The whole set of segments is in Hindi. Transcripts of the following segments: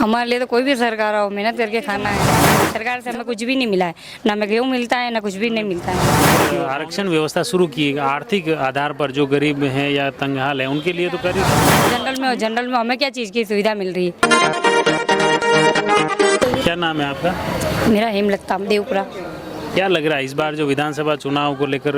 हमारे लिए तो कोई भी सरकार हो, मेहनत करके खाना है। सरकार से हमें कुछ भी नहीं मिला है, ना हमें गेहूँ मिलता है, ना कुछ भी नहीं मिलता है। आरक्षण व्यवस्था शुरू की आर्थिक आधार पर जो गरीब हैं या तंगहाल हैं उनके लिए तो करी। जनरल में हमें क्या चीज़ की सुविधा मिल रही है? क्या नाम है आपका? मेरा हेमलता देवपुरा। क्या लग रहा है इस बार जो विधानसभा चुनाव को लेकर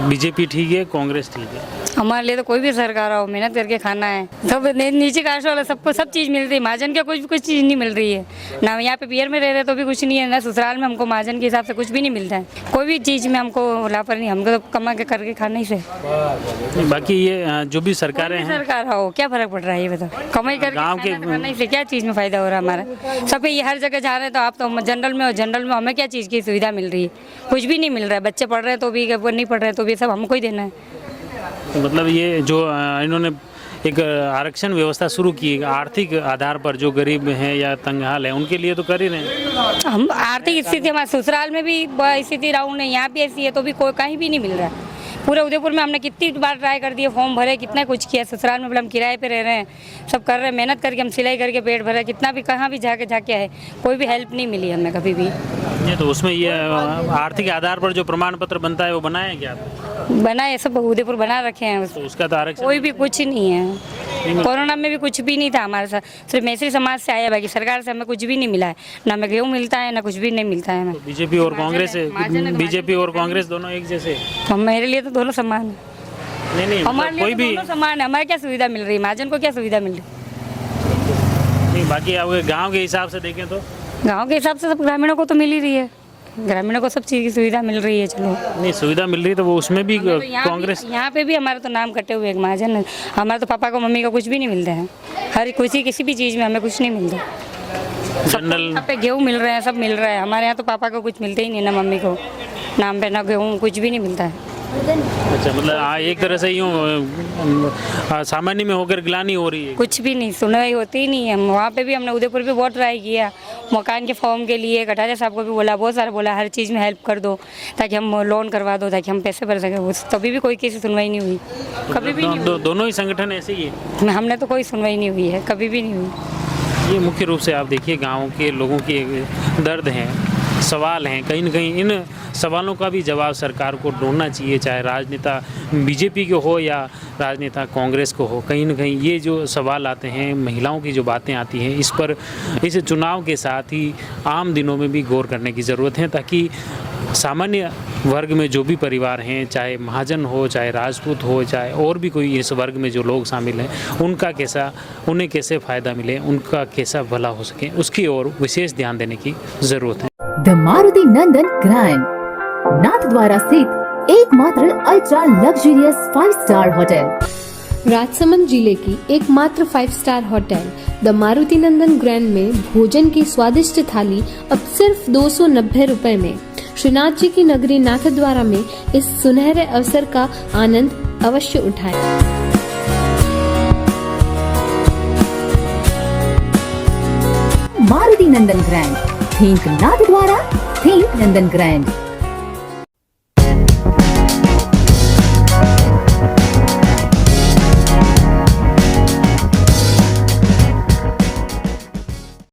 बीजेपी ठीक है, कांग्रेस ठीक है? हमारे लिए तो कोई भी सरकार हो, मेहनत करके खाना है। सब नीचे कास्ट वाला सबको सब चीज़ मिल रही है, महाजन के कुछ चीज़ नहीं मिल रही है। ना यहाँ पे पीयर में रह रहे तो भी कुछ नहीं है, ना ससुराल में हमको महाजन के हिसाब से कुछ भी नहीं मिलता है। कोई भी चीज़ में हमको लापर नहीं, हमको तो कमा के करके खाने ही से। बाकी ये जो भी सरकारें हैं, सरकार हो क्या फर्क पड़ रहा है ये बताओ? कमाई करके गाँव के खाने से क्या चीज़ में फायदा हो रहा है हमारा? सब ये हर जगह जा रहे हैं, तो आप तो जनरल में हमें क्या चीज़ की सुविधा मिल रही है? कुछ भी नहीं मिल रहा है। बच्चे पढ़ रहे हैं तो भी, वो नहीं पढ़ रहे तो भी, सब हमको ही देना है। तो मतलब ये जो इन्होंने एक आरक्षण व्यवस्था शुरू की आर्थिक आधार पर जो गरीब हैं या तंगहाल हैं उनके लिए तो कर ही रहे हैं। हम आर्थिक स्थिति हमारे ससुराल में भी स्थिति डाउन है, यहाँ भी ऐसी है, तो भी कोई कहीं भी नहीं मिल रहा है। पूरे उदयपुर में हमने कितनी बार ट्राई कर दिए, फॉर्म भरे, कितना कुछ किया। ससुराल में हम किराए पे रह रहे हैं, सब कर रहे हैं, मेहनत करके हम सिलाई करके पेट भरे, कितना भी कहाँ भी जाके है, कोई भी हेल्प नहीं मिली हमें कभी भी। ये तो उसमें ये आर्थिक आधार पर जो प्रमाण पत्र बनता है वो बनाया क्या? बनाए सब उदयपुर बना रखे हैं, तो उसका तो आरक्षण कोई भी कुछ नहीं है। कोरोना में भी कुछ भी नहीं था हमारे साथ, सिर्फ मैत्री समाज से आया, बाकी सरकार से हमें कुछ भी नहीं मिला है। ना हमें गेहूँ मिलता है, ना कुछ भी नहीं मिलता है हमें। तो बीजेपी और कांग्रेस दोनों एक जैसे? तो मेरे लिए तो दोनों समान है। नहीं हमारे लिए कोई तो भी दोनों समान है। हमारे क्या सुविधा मिल रही है, महाजन को क्या सुविधा मिल रही है? नहीं, बाकी आप गांव के हिसाब से देखें तो गांव के हिसाब से सब ग्रामीणों को तो मिल ही रही है, ग्रामीणों को सब चीज़ की सुविधा मिल रही है। चलो नहीं, सुविधा मिल रही है तो वो उसमें भी तो कांग्रेस। यहाँ पे भी हमारे तो नाम कटे हुए एक महाजन है। हमारे तो पापा को मम्मी को कुछ भी नहीं मिलता है, हर किसी भी चीज़ में हमें कुछ नहीं मिलता। जनरल यहाँ पे गेहूँ मिल रहे हैं, सब मिल रहा है। हमारे यहाँ तो पापा को कुछ मिलते ही नहीं, ना मम्मी को, नाम पे ना गेहूँ, कुछ भी नहीं मिलता है। अच्छा, मतलब एक तरह से यूँ सामान्य में होकर गिलानी हो रही है। कुछ भी नहीं, सुनवाई होती ही नहीं है। वहाँ पे भी हमने उदयपुर भी बहुत ट्राई किया, मकान के फॉर्म के लिए कटारिया साहब को भी बोला, बहुत सारा बोला, हर चीज़ में हेल्प कर दो ताकि हम लोन करवा दो, ताकि हम पैसे भर सकें। तभी भी कोई किसी सुनवाई नहीं हुई, कभी भी नहीं। दोनों ही संगठन ऐसे ही है? हमने तो कोई सुनवाई नहीं हुई है, कभी भी नहीं हुई। ये मुख्य रूप से आप देखिए गाँव के लोगों के दर्द हैं, सवाल हैं। कहीं न कहीं इन सवालों का भी जवाब सरकार को ढूंढना चाहिए, चाहे राजनेता बीजेपी के हो या राजनेता कांग्रेस को हो। कहीं न कहीं ये जो सवाल आते हैं, महिलाओं की जो बातें आती हैं, इस पर इस चुनाव के साथ ही आम दिनों में भी गौर करने की ज़रूरत है, ताकि सामान्य वर्ग में जो भी परिवार हैं, चाहे महाजन हो, चाहे राजपूत हो, चाहे और भी कोई इस वर्ग में जो लोग शामिल हैं, उन्हें कैसे फ़ायदा मिले, उनका कैसा भला हो सके, उसकी ओर विशेष ध्यान देने की ज़रूरत है। The Maruti Nandan grand, Nathdwara स्थित एकमात्र ultra luxurious 5 star hotel. Rajsamand जिले की एकमात्र 5 star hotel the Maruti Nandan grand में भोजन की स्वादिष्ट थाली अब सिर्फ 290 रुपए में। श्रीनाथ जी की नगरी नाथद्वारा में इस सुनहरे अवसर का आनंद अवश्य उठाएं। मारुति नंदन ग्रैंड, थिंक नाथद्वारा, थिंक नंदन ग्रैंड।